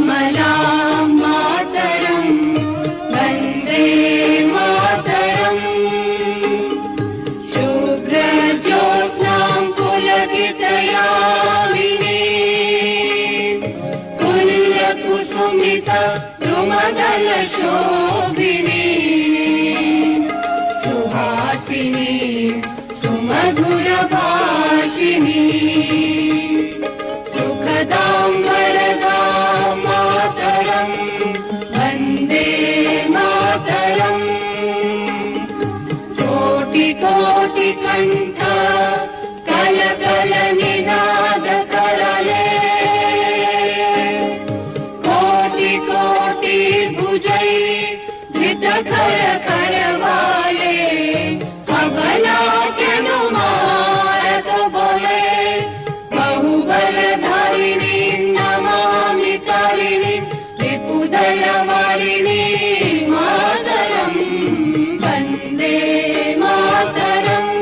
कमलां मातरं वन्दे मातरम् शुभ्रज्योत्स्नां पुलकितयामिनीं पुल्यकुसुमितद्रुमदलशोभिनीं सुहासिनीं सुमधुरभाषिणीं सुखदां वरदां मातरं वन्दे मातरम् कोटि कोटि कंठ कल कल निनाद करले कोटि कोटि भुजै धृत कर करवाले अबला केनु मारत बोले बहुबलधारिणी नमामि तारिणी विपुदलवारिणी मातरं वन्दे मातरम्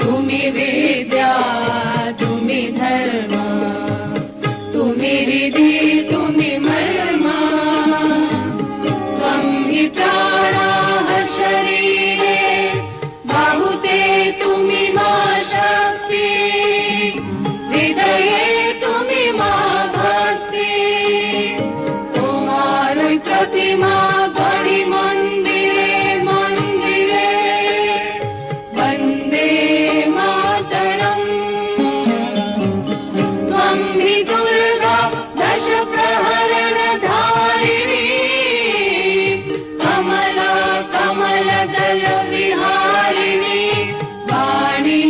तुम्ही विद्या तुम्ही धर्म तुम्ही रिधी तुम्ही मर्म त्वं हि प्राणाः शरीरे बाहुते तुम्ही मा शक्ति हृदये तुम्ही मा भक्ति तुम्हारी प्रतिमा गढ़ी मंदिरे मंदिरे वन्दे मातरम् त्वं हि दुर्गा दश प्रहरण धारिणी कमला कमलदल विहारिणी वाणी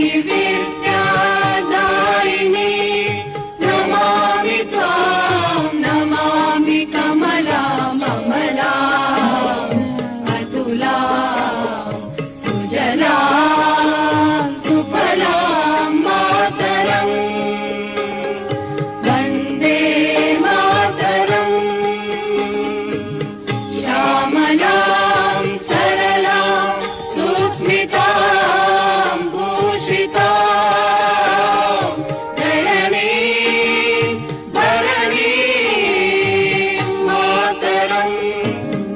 विद्यादायिनी नमामि त्वां नमामि कमलाम् अमलाम् अतुलाम् सुजलाम् सुफलाम् मातरम् वन्दे मातरम् श्यामलां सरलां सुस्मितां भूषितां धरणीं धरणीं मातरं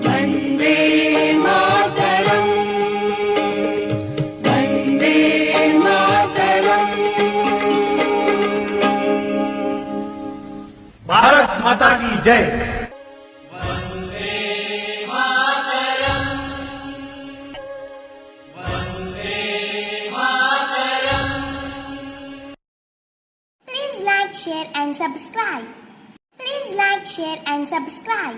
वन्दे मातरम् वन्दे मातरम्। भारत माता की जय। Please like, share and subscribe. Please like, share and subscribe.